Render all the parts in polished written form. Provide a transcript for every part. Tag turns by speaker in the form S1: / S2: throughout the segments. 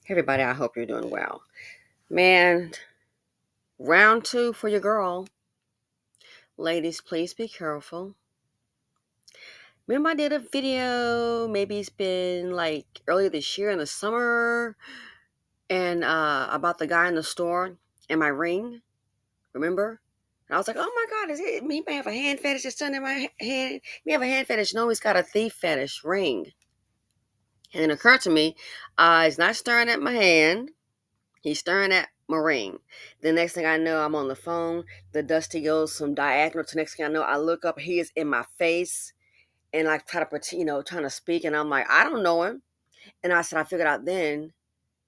S1: Hey everybody, I hope you're doing well. Man, round two for your girl. Ladies, please be careful. Remember, I did a video, maybe it's been like earlier this year in the summer, and about the guy in the store and my ring. Remember? And I was like, oh my God, is it? He may have a hand fetish just under my hand. He may have a hand fetish. No, he's got a thief fetish ring. And it occurred to me, he's not staring at my hand. He's staring at my ring. The next thing I know, I'm on the phone. The dusty goes from diagonal to next thing I know, I look up. He is in my face, and I try to pretend, trying to speak. And I'm like, I don't know him. And I said, I figured out then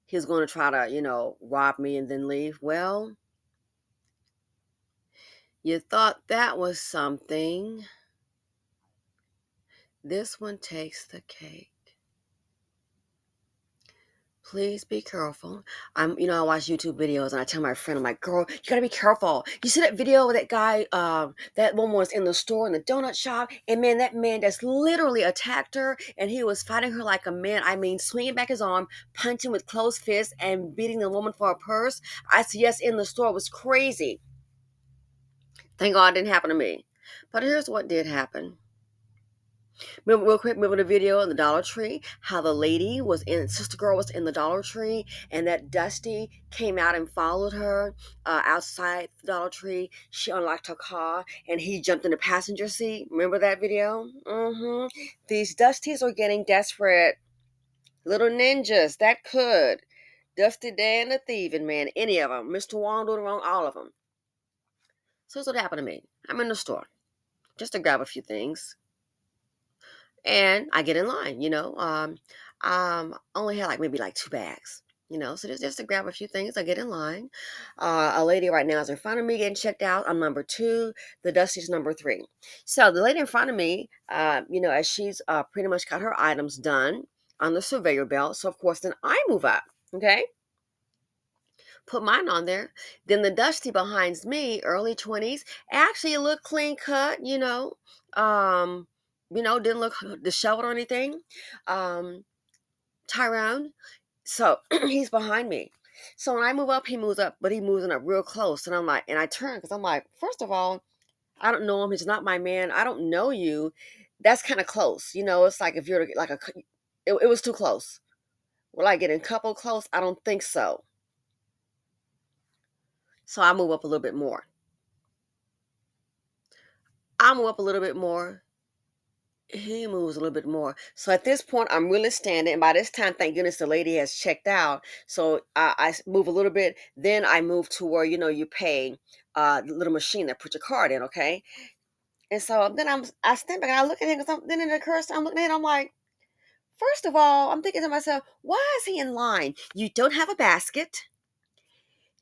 S1: he was going to try to, rob me and then leave. Well, you thought that was something. This one takes the cake. Please be careful. I watch YouTube videos and I tell my friend, I'm like, girl, you gotta be careful. You see that video with that guy, that woman was in the store in the donut shop, and man, that man just literally attacked her, and he was fighting her like a man. I mean, swinging back his arm, punching with closed fists, and beating the woman for her purse. I said, yes, in the store. It was crazy. Thank God it didn't happen to me. But here's what did happen. Real quick, remember the video in the Dollar Tree? How the lady was in, Sister Girl was in the Dollar Tree, and that Dusty came out and followed her outside the Dollar Tree. She unlocked her car, and he jumped in the passenger seat. Remember that video? These Dusties are getting desperate. Little ninjas that could. Dusty Dan the Thieving Man, any of them. Mr. Wong doing wrong, all of them. So here's what happened to me. I'm in the store just to grab a few things. And I get in line, only had maybe two bags, so just to grab a few things. I get in line. A lady right now is in front of me getting checked out. I'm number two. The Dusty's number three. So the lady in front of me, as she's pretty much got her items done on the surveyor belt. So of course, then I move up. Okay. Put mine on there. Then the Dusty behind me, early 20s, actually looked clean cut, didn't look disheveled or anything. Tyrone. So he's behind me. So when I move up, he moves up, but he moves up real close. And I'm like, and I turn because I'm like, first of all, I don't know him. He's not my man. I don't know you. That's kind of close. It's like if you're like it was too close. Will I get in couple close? I don't think so. So I move up a little bit more. I move up a little bit more. He moves a little bit more. So at this point, I'm really standing. And by this time, thank goodness the lady has checked out. So I move a little bit. Then I move to where, you pay the little machine that put your card in, okay? And so then I stand back and I look at him because then it occurs to I'm looking at him, I'm like, first of all, I'm thinking to myself, why is he in line? You don't have a basket.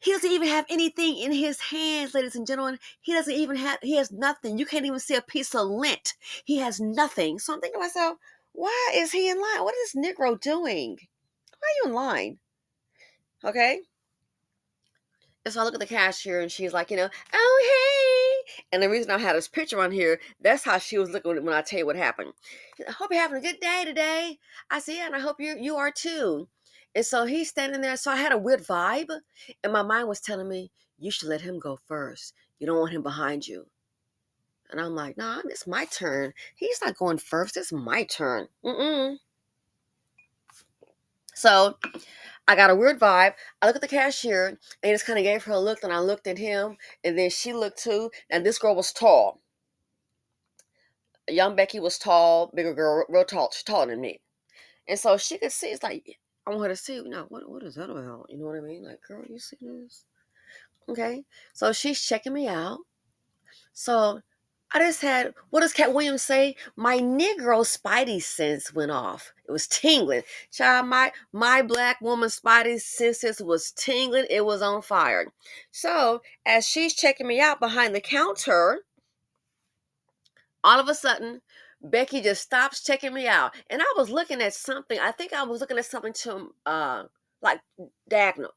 S1: He doesn't even have anything in his hands, ladies and gentlemen. He has nothing. You can't even see a piece of lint. He has nothing. So I'm thinking to myself, why is he in line? What is this Negro doing? Why are you in line? Okay. And so I look at the cashier and she's like, oh, hey. And the reason I had this picture on here, that's how she was looking when I tell you what happened. I hope you're having a good day today. I said, yeah, and I hope you are too. And so he's standing there. So I had a weird vibe. And my mind was telling me, you should let him go first. You don't want him behind you. And I'm like, nah, it's my turn. He's not going first. It's my turn. So I got a weird vibe. I look at the cashier and just kind of gave her a look. And I looked at him. And then she looked too. And this girl was tall. Young Becky was tall, bigger girl, real tall. She's taller than me. And so she could see, it's like, I want her to see, what is that about? You know what I mean? Like, girl, you see this? Okay. So she's checking me out. So I just had, what does Cat Williams say? My Negro Spidey sense went off. It was tingling. Child, my black woman Spidey senses was tingling. It was on fire. So as she's checking me out behind the counter, all of a sudden, Becky just stops checking me out. And I was looking at something. I think I was looking at something to like diagonal.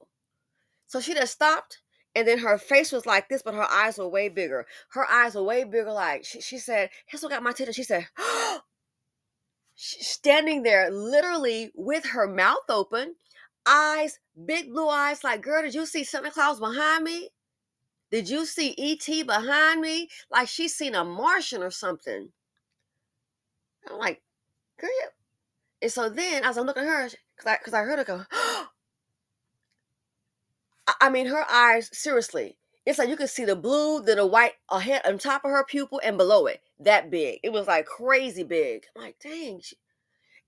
S1: So she just stopped. And then her face was like this, but her eyes were way bigger. Her eyes were way bigger. Like she said, here's what got my attention. She said, she's standing there literally with her mouth open, eyes, big blue eyes, like, girl, did you see Santa Claus behind me? Did you see E.T. behind me? Like she's seen a Martian or something. I'm like, girl. And so then as I'm looking at her, because I heard her go, I mean, her eyes, seriously, it's like you could see the blue, then the white ahead on top of her pupil and below it. That big. It was like crazy big. I'm like, dang.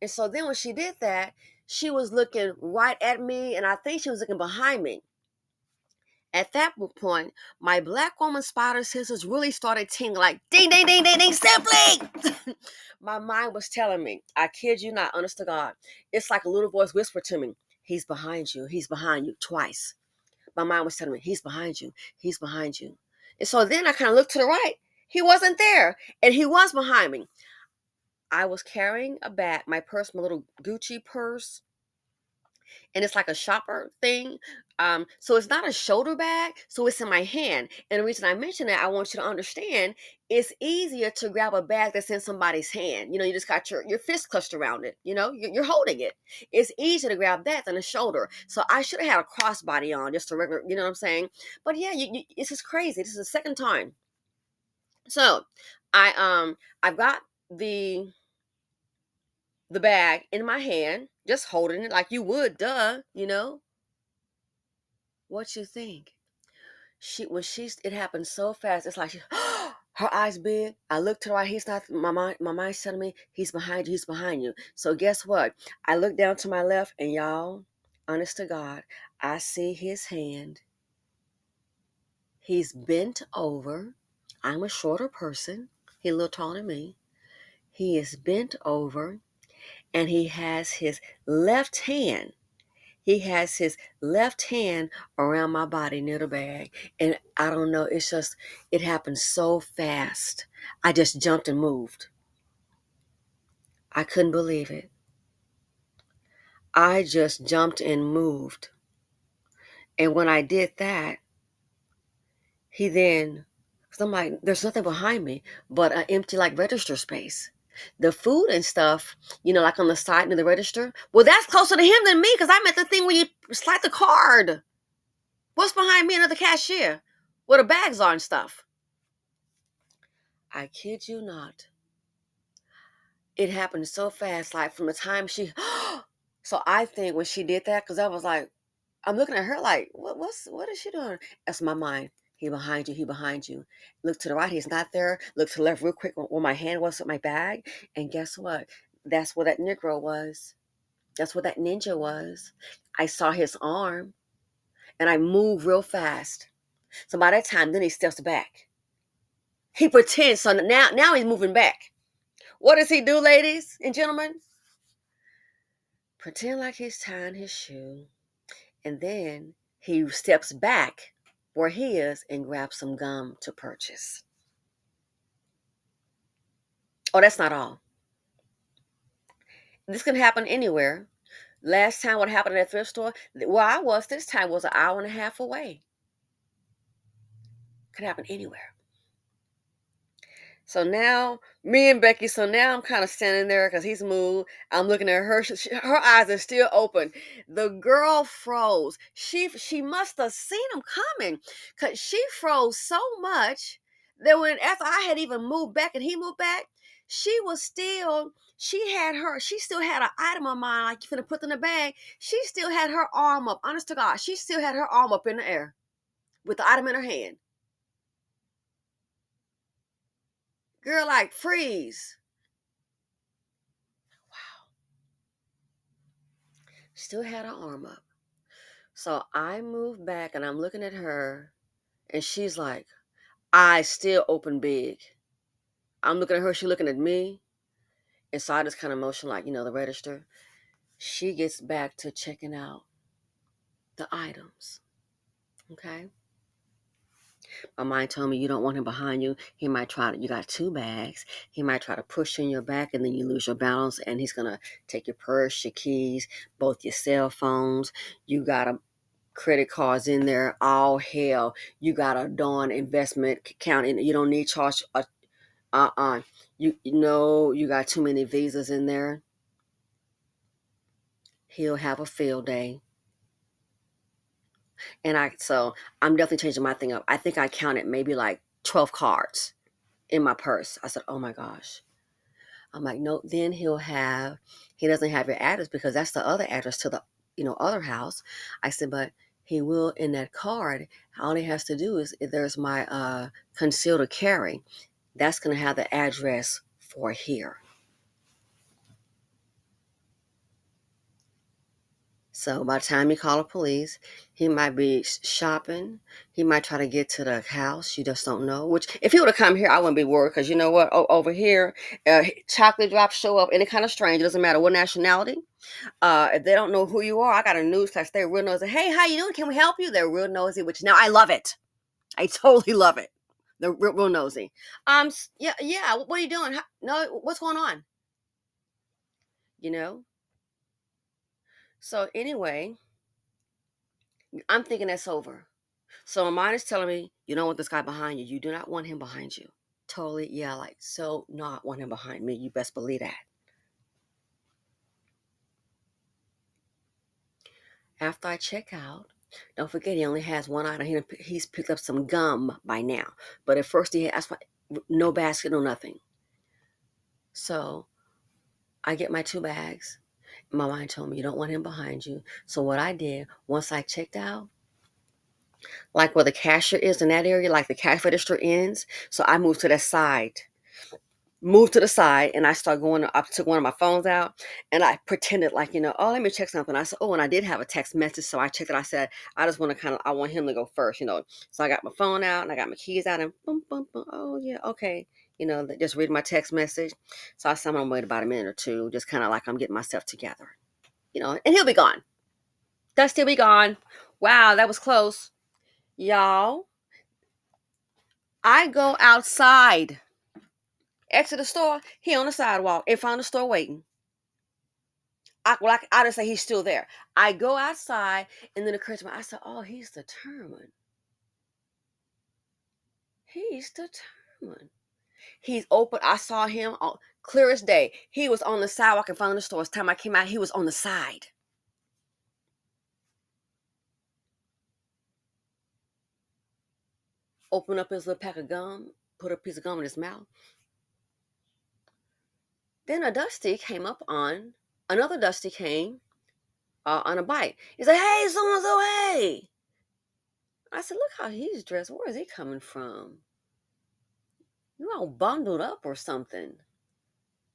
S1: And so then when she did that, she was looking right at me, and I think she was looking behind me. At that point, my black woman spider senses really started tingling, like ding, ding, ding, ding, ding, simply. My mind was telling me, I kid you not, honest to God, it's like a little voice whispered to me, he's behind you, twice. My mind was telling me, he's behind you, he's behind you. And so then I kind of looked to the right. He wasn't there, and he was behind me. I was carrying a bag, my purse, my little Gucci purse, and it's like a shopper thing. So it's not a shoulder bag, so it's in my hand. And the reason I mention that, I want you to understand, it's easier to grab a bag that's in somebody's hand. You just got your fist clutched around it. You're holding it. It's easier to grab that than a shoulder. So I should have had a crossbody on, just a regular. You know what I'm saying? But yeah, this is crazy. This is the second time. So I've got the bag in my hand, just holding it like you would, duh. What you think? It happened so fast. It's like her eyes big. I look to the right. He's not. My mind's telling me he's behind you. He's behind you. So guess what? I look down to my left, and y'all, honest to God, I see his hand. He's bent over. I'm a shorter person. He's a little taller than me. He is bent over, and he has his left hand. He has his left hand around my body near the bag. And I don't know, it happened so fast. I just jumped and moved. I couldn't believe it. I just jumped and moved. And when I did that, because I'm like, there's nothing behind me but an empty like register space. The food and stuff, like on the side near the register. Well, that's closer to him than me because I'm at the thing where you slide the card. What's behind me? Another cashier where the bags are and stuff. I kid you not. It happened so fast, like from the time she. So I think when she did that, because I was like, I'm looking at her like, what is she doing? That's my mind. He behind you. He behind you. Look to the right. He's not there. Look to the left real quick where my hand was with my bag. And guess what? That's where that Negro was. That's where that ninja was. I saw his arm, and I moved real fast. So by that time, then he steps back. He pretends. So now he's moving back. What does he do, ladies and gentlemen? Pretend like he's tying his shoe. And then he steps back where he is and grabs some gum to purchase. Oh, that's not all. This can happen anywhere. Last time what happened at that thrift store, where I was this time was an hour and a half away. Could happen anywhere. So now, me and Becky, I'm kind of standing there because he's moved. I'm looking at her. Her eyes are still open. The girl froze. She must have seen him coming because she froze so much that after I had even moved back and he moved back, she still had an item of mine, like you finna put in the bag. She still had her arm up. Honest to God, she still had her arm up in the air with the item in her hand. Girl, like, freeze. Still had her arm up. So I moved back and I'm looking at her and she's like, eyes still open big. I'm looking at her, she looking at me. And so I just kind of motion like, the register. She gets back to checking out the items. Okay. My mind told me you don't want him behind you. He might you got two bags. He might try to push you in your back and then you lose your balance and he's going to take your purse, your keys, both your cell phones. You got a credit cards in there, all hell. You got a darn investment account in. You don't need charge. You got too many visas in there. He'll have a field day. So I'm definitely changing my thing up. I think I counted maybe like 12 cards in my purse. I said, oh my gosh. I'm like, no, then he doesn't have your address because that's the other address to the, other house. I said, but he will in that card. All he has to do is, if there's my concealed carry, that's going to have the address for here. So by the time you call the police, he might be shopping. He might try to get to the house. You just don't know. Which, if he would have come here, I wouldn't be worried because you know what? Over here, chocolate drops show up any kind of strange. It doesn't matter what nationality. If they don't know who you are, I got a news flash. They're real nosy. Hey, how you doing? Can we help you? They're real nosy. Which now I love it. I totally love it. They're real nosy. Yeah, yeah. What are you doing? No, what's going on? You know. So anyway, I'm thinking that's over. So my mind is telling me, you don't want this guy behind you. You do not want him behind you. Totally, yeah, like, so not want him behind me. You best believe that. After I check out, don't forget he only has one item. He's picked up some gum by now. But at first he asked for no basket, no nothing. So I get my 2 bags. My mind told me you don't want him behind you. So what I did, once I checked out, like where the cashier is in that area, like the cash register ends. So I moved to the side. Moved to the side and I started going. I took one of my phones out and I pretended like, oh, let me check something. I said, oh, and I did have a text message. So I checked it. I said, I just want to I want him to go first. So I got my phone out and I got my keys out and boom, boom, boom. Oh, yeah, okay. Just read my text message. So I said, I'm going to wait about a minute or two, just kind of like I'm getting myself together, and he'll be gone. Dusty will be gone. Wow, that was close. Y'all, I go outside, exit the store. He on the sidewalk in front of the store waiting. I just say he's still there. I go outside, and then it occurs to me. I said, "Oh, he's determined. He's determined. He's open." I saw him on clear as day. He was on the sidewalk in front of the store. As time I came out, he was on the side. Opened up his little pack of gum, put a piece of gum in his mouth. Then another Dusty came on a bike. He's like, "Hey, so and so, hey." I said, "Look how he's dressed. Where is he coming from? You all bundled up or something?"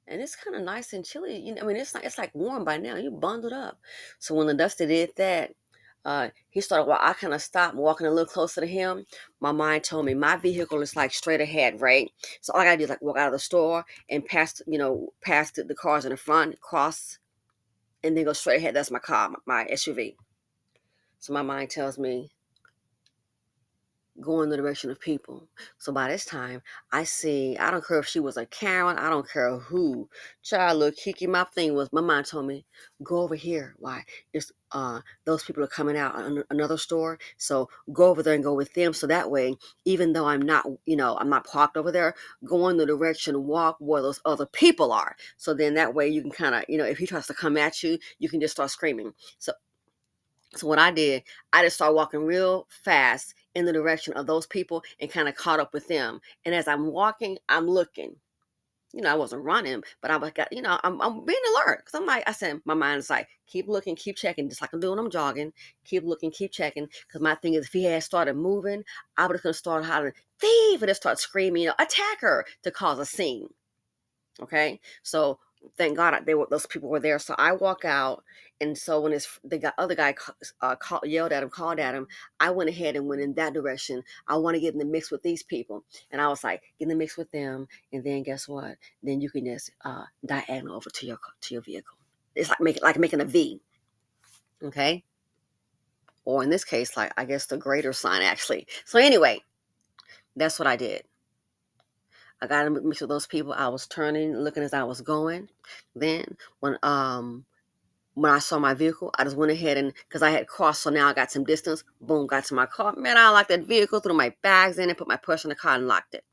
S1: And it's kind of nice and chilly. I mean, it's like warm by now. You bundled up. So when the Dusty did that, he started. Well, I kind of stopped, walking a little closer to him. My mind told me my vehicle is like straight ahead, right? So all I gotta do is like walk out of the store and past the cars in the front, cross, and then go straight ahead. That's my car, my SUV. So my mind tells me go in the direction of people. So by this time, I don't care if she was a Karen, I don't care who. Child, look, Kiki, my mind told me, go over here. Why? It's those people are coming out on another store. So go over there and go with them. So that way, even though I'm not parked over there, go in the direction, walk where those other people are. So then that way you can kind of, if he tries to come at you, you can just start screaming. So what I did, I just started walking real fast in the direction of those people and kind of caught up with them. And as I'm walking, I'm looking. I wasn't running, but I'm being alert. Because I said, my mind is like, keep looking, keep checking, just like I'm doing, I'm jogging. Keep looking, keep checking. Because my thing is, if he had started moving, I would have started hollering, thief, and just start screaming, attack her, to cause a scene. Okay, so thank God those people were there. So I walk out, and so when other guy yelled at him, called at him, I went ahead and went in that direction. I want to get in the mix with these people, and I was like, get in the mix with them, and then guess what? Then you can just diagonal over to your vehicle. It's like making a V, okay? Or in this case, like I guess the greater sign actually. So anyway, that's what I did. I got in the mix with those people. I was turning, looking as I was going. Then when I saw my vehicle, I just went ahead and because I had crossed, so now I got some distance. Boom, got to my car. Man, I locked that vehicle, threw my bags in, and put my purse in the car and locked it.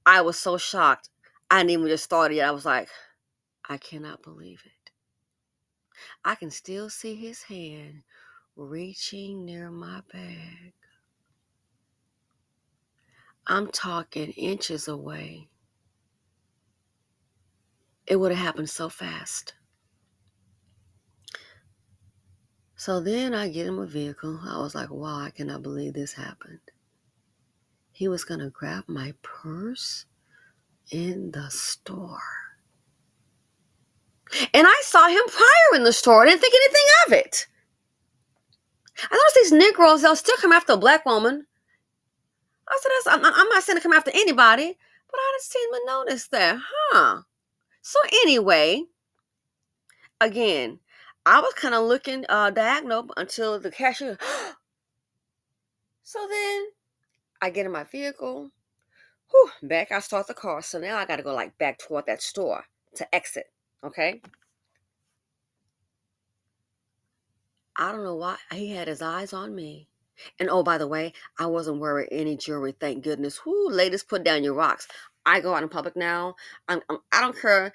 S1: I was so shocked. I didn't even just started yet. I was like, I cannot believe it. I can still see his hand reaching near my bag. I'm talking inches away. It would have happened so fast. So then I get in my vehicle. I was like, wow, I cannot believe this happened. He was going to grab my purse in the store. And I saw him prior in the store. I didn't think anything of it. I noticed these Negroes, they'll still come after a black woman. I said, I'm not saying to come after anybody, but I didn't seem to notice that, huh? So anyway, again, I was kind of looking diagonal until the cashier. So then I get in my vehicle. Back I start the car. So now I got to go like back toward that store to exit. Okay. I don't know why he had his eyes on me. And oh, by the way, I wasn't wearing any jewelry. Thank goodness. Ladies, put down your rocks. I go out in public now. I don't care.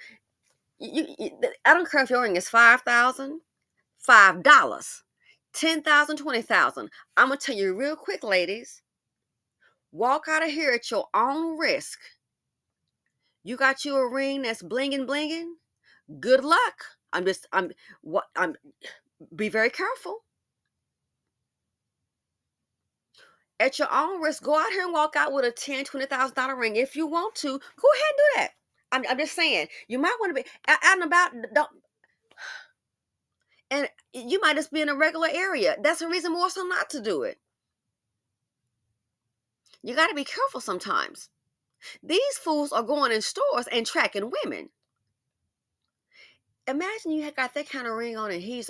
S1: I don't care if your ring is $5,000, $5, 10,000, 20,000. I'm gonna tell you real quick, ladies. Walk out of here at your own risk. You got you a ring that's blinging, blinging. Good luck. Be very careful. At your own risk, go out here and walk out with a $10,000, $20,000 ring if you want to. Go ahead and do that. I'm just saying, you might want to be out and about. And you might just be in a regular area. That's a reason more so not to do it. You got to be careful sometimes. These fools are going in stores and tracking women. Imagine you had got that kind of ring on and he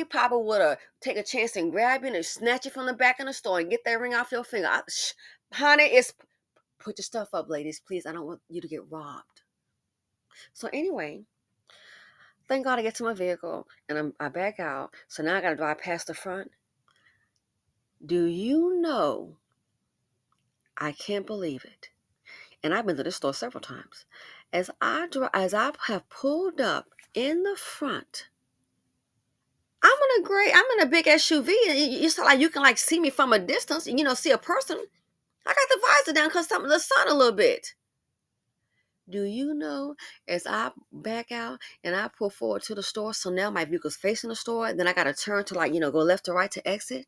S1: probably would have take a chance and grab you and snatch you from the back of the store and get that ring off your finger. Honey, put your stuff up, ladies, please. I don't want you to get robbed. So anyway, thank God I get to my vehicle and I back out. So now I got to drive past the front. Do you know, I can't believe it. And I've been to this store several times. As I have pulled up in the front, I'm in a big SUV, and it's like you can like see me from a distance, see a person. I got the visor down because of the sun a little bit. Do you know, as I back out and I pull forward to the store, so now my vehicle's facing the store, then I got to turn to go left or right to exit.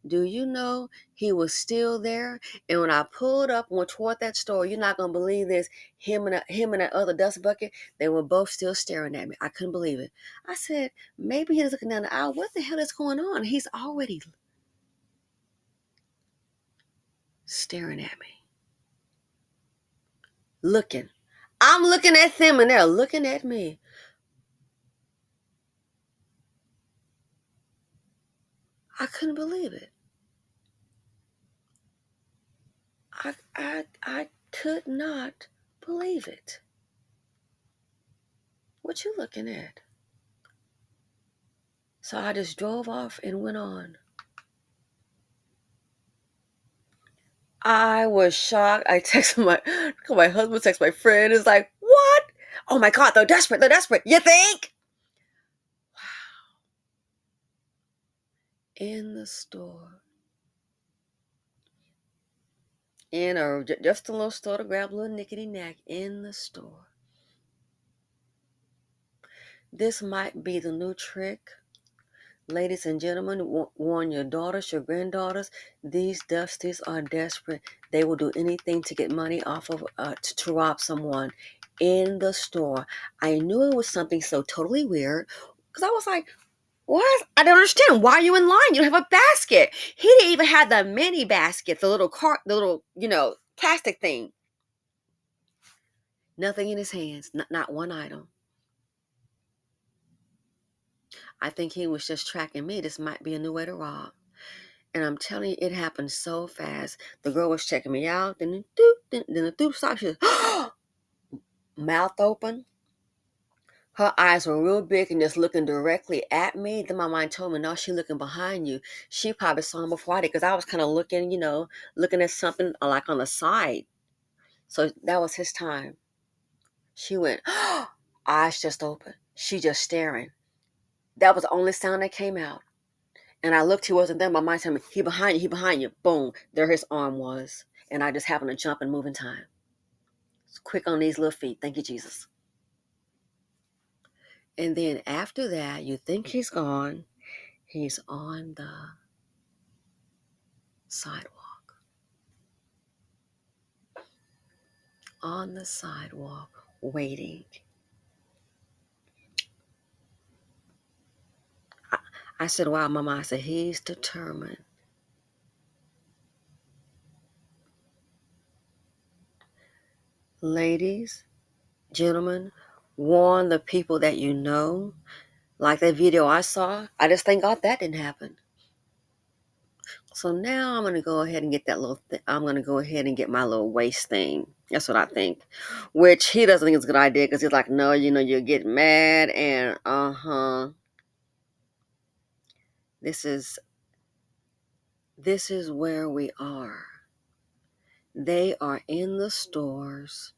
S1: Do you know he was still there? And when I pulled up and went toward that store, you're not gonna believe this. Him and that other dust bucket, they were both still staring at me. I couldn't believe it. I said, maybe he's looking down the aisle. What the hell is going on? He's already staring at me. Looking. I'm looking at them and they're looking at me. I couldn't believe it. I could not believe it. What you looking at? So I just drove off and went on. I was shocked. I texted my husband, text my friend. Is like, what? Oh my God, they're desperate. They're desperate. You think? Wow. In the store. Just a little store to grab a little nickety knack in the store. This might be the new trick. Ladies and gentlemen, warn your daughters, your granddaughters. These dusties are desperate. They will do anything to get money off of, to rob someone in the store. I knew it was something so totally weird because I was like, what? I don't understand. Why are you in line? You don't have a basket. He didn't even have the mini basket, the little cart, the little, plastic thing. Nothing in his hands, not one item. I think he was just tracking me. This might be a new way to rob. And I'm telling you, it happened so fast. The girl was checking me out. Then the doop stopped. She was mouth open. Her eyes were real big and just looking directly at me. Then my mind told me, no, she's looking behind you. She probably saw him before I did because I was kind of looking, looking at something like on the side. So that was his time. She went, eyes just open. She just staring. That was the only sound that came out. And I looked, he wasn't there. My mind told me, he behind you, he behind you. Boom, there his arm was. And I just happened to jump and move in time. It's quick on these little feet. Thank you, Jesus. And then after that, you think he's gone. He's on the sidewalk. On the sidewalk, waiting. I said, wow, Mama. I said, he's determined. Ladies, gentlemen, warn the people that you know. Like that video I saw, I just thank God that didn't happen. So now I'm going to go ahead and get that little I'm going to go ahead and get my little waist thing. That's what I think. Which he doesn't think it's a good idea because he's like, no, you'll get mad and This is where we are. They are in the stores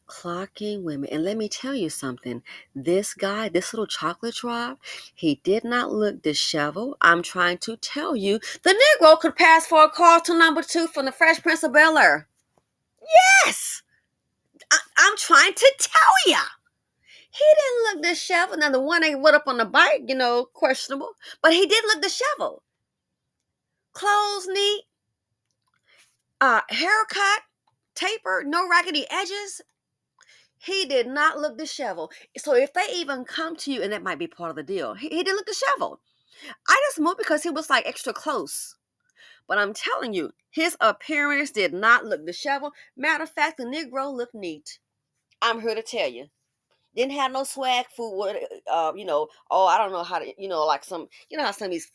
S1: clocking women. And let me tell you something. This guy, this little chocolate drop, he did not look disheveled. I'm trying to tell you, the Negro could pass for a call to number 2 from the Fresh Prince of Bel-Air. Yes! I'm trying to tell ya. He didn't look disheveled. Now, the one that went up on the bike, questionable. But he did look disheveled. Clothes neat. Haircut. Taper. No raggedy edges. He did not look disheveled. So if they even come to you, and that might be part of the deal, he didn't look disheveled. I just moved because he was like extra close. But I'm telling you, his appearance did not look disheveled. Matter of fact, the Negro looked neat. I'm here to tell you. Didn't have no swag food. Oh, I don't know how to, like how some of these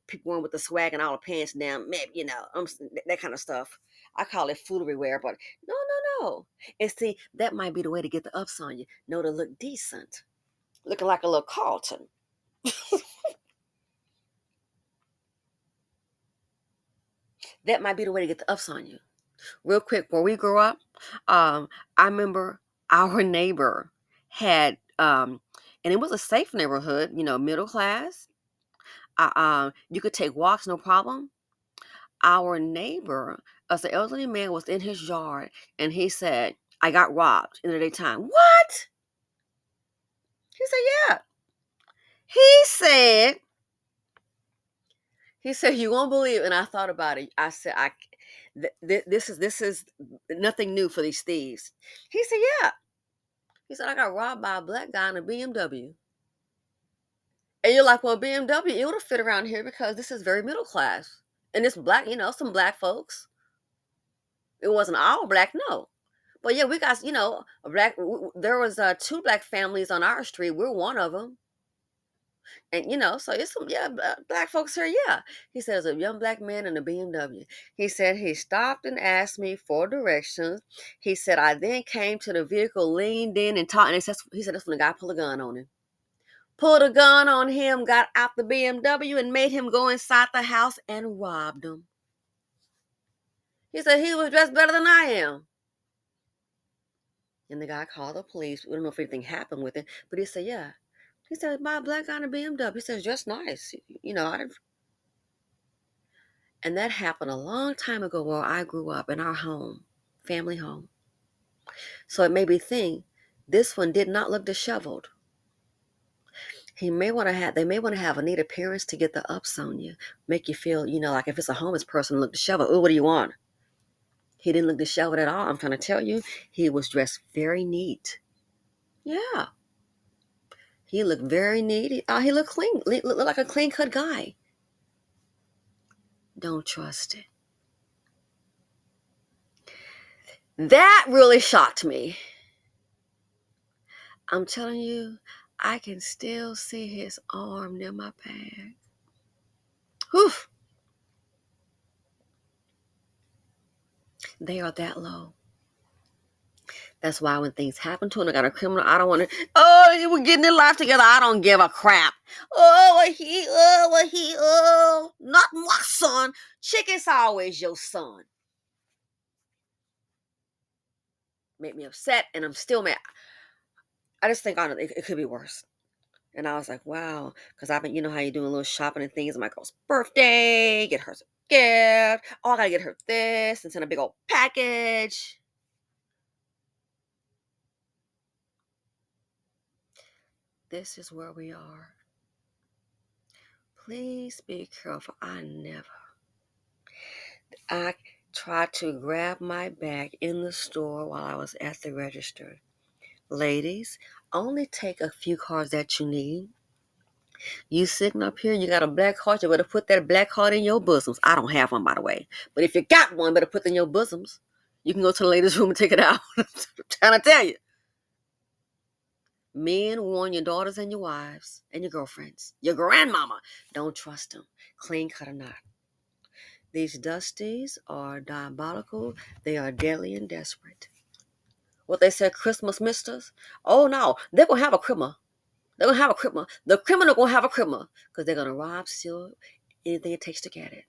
S1: people went with the swag and all the pants down, maybe, that kind of stuff. I call it foolery wear, but no. And see, that might be the way to get the ups on you. To look decent. Looking like a little Carlton. That might be the way to get the ups on you. Real quick, where we grew up, I remember our neighbor had, and it was a safe neighborhood, middle class. You could take walks, no problem. Our neighbor, as the elderly man, was in his yard, and he said, I got robbed in the daytime. What? He said, yeah. He said, you won't believe it. And I thought about it. I said, this is nothing new for these thieves. He said, yeah. He said, I got robbed by a black guy in a BMW. And you're like, well, BMW, it would have fit around here because this is very middle class. And it's black, some black folks. It wasn't all black, no. But yeah, we got, a black, there was 2 black families on our street. We're one of them. And, so it's some, black folks here, yeah. He says, a young black man in a BMW. He said he stopped and asked me for directions. He said, I then came to the vehicle, leaned in and talked. And he said, that's when the guy pulled a gun on him. Pulled a gun on him, got out the BMW and made him go inside the house and robbed him. He said he was dressed better than I am. And the guy called the police. We don't know if anything happened with it, but he said, yeah. He said, my black guy in a BMW. He said, just nice. And that happened a long time ago where I grew up in our home, family home. So it made me think, this one did not look disheveled. They may want to have a neat appearance to get the ups on you, make you feel, like if it's a homeless person, look disheveled. Oh, what do you want? He didn't look disheveled at all. I'm trying to tell you, he was dressed very neat. Yeah. He looked very neat. He looked clean. Looked like a clean-cut guy. Don't trust it. That really shocked me. I'm telling you, I can still see his arm near my pants. Whew. They are that low. That's why when things happen to him, I got a criminal, I don't want to, we're getting their life together. I don't give a crap. Not my son. Chick, it's always your son. Made me upset, and I'm still mad. I just think, it could be worse. And I was like, wow, because I've been, you know how you doing a little shopping and things. My girl's birthday, get her some gift. Oh, I gotta get her this and send a big old package. This is where we are. Please be careful. I tried to grab my bag in the store while I was at the register. Ladies, only take a few cards that you need. You sitting up here, you got a black card, you better put that black card in your bosoms. I don't have one, by the way. But if you got one, better put it in your bosoms. You can go to the ladies' room and take it out. I'm trying to tell you. Men, warn your daughters and your wives and your girlfriends. Your grandmama. Don't trust them. Clean cut or not. These dusties are diabolical. They are deadly and desperate. What they said, Christmas misters? Oh no, they're gonna have a criminal. They're gonna have a criminal. The criminal gonna have a criminal because they're gonna rob, steal, anything it takes to get it.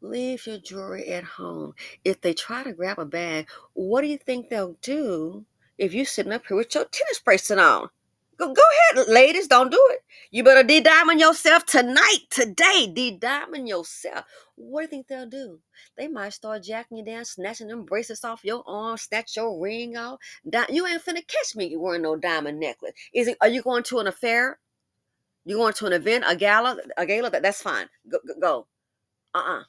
S1: Leave your jewelry at home. If they try to grab a bag, what do you think they'll do if you're sitting up here with your tennis bracelet on? Go ahead, ladies. Don't do it. You better de-diamond yourself tonight, today. De-diamond yourself. What do you think they'll do? They might start jacking you down, snatching them bracelets off your arm, snatch your ring off. You ain't finna catch me wearing no diamond necklace. Are you going to an affair? You going to an event, a gala? That's fine. Go. Uh-uh.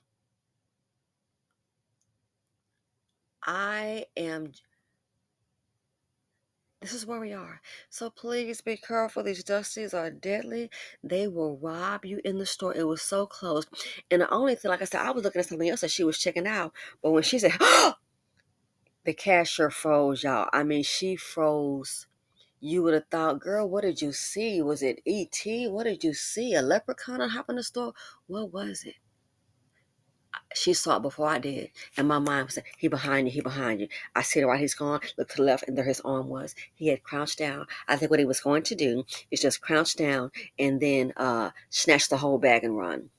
S1: I am This is where we are. So please be careful. These dusties are deadly. They will rob you in the store. It was so close. And the only thing, like I said, I was looking at something else that she was checking out. But when she said, the cashier froze, y'all. I mean, she froze. You would have thought, girl, what did you see? Was it E.T.? What did you see? A leprechaun on hop in the store? What was it? She saw it before I did. And my mind was saying, he behind you, he behind you. I see the right, he's gone. Look to the left, and there his arm was. He had crouched down. I think what he was going to do is just crouch down and then snatch the whole bag and run.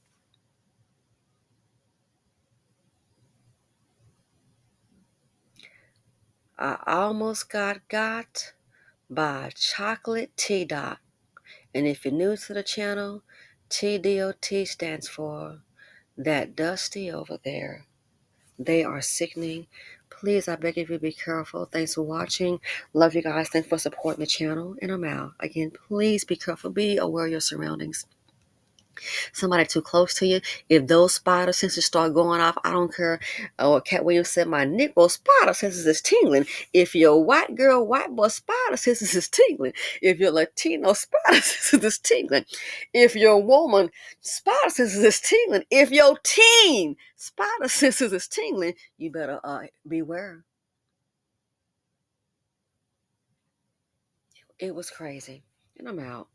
S1: I almost got by chocolate TDOT. And if you're new to the channel, TDOT stands for that dusty over there. They are sickening. Please, I beg of you, be careful. Thanks for watching. Love you guys. Thanks for supporting the channel. And I'm out. Again, please be careful. Be aware of your surroundings. Somebody too close to you, if those spider senses start going off, I don't care what Cat Williams said, my nipple spider senses is tingling. If you're a white girl, white boy, spider senses is tingling. If you're Latino, spider senses is tingling. If you're a woman, spider senses is tingling. If you're teen, spider senses is tingling, you better beware. It was crazy. And I'm out.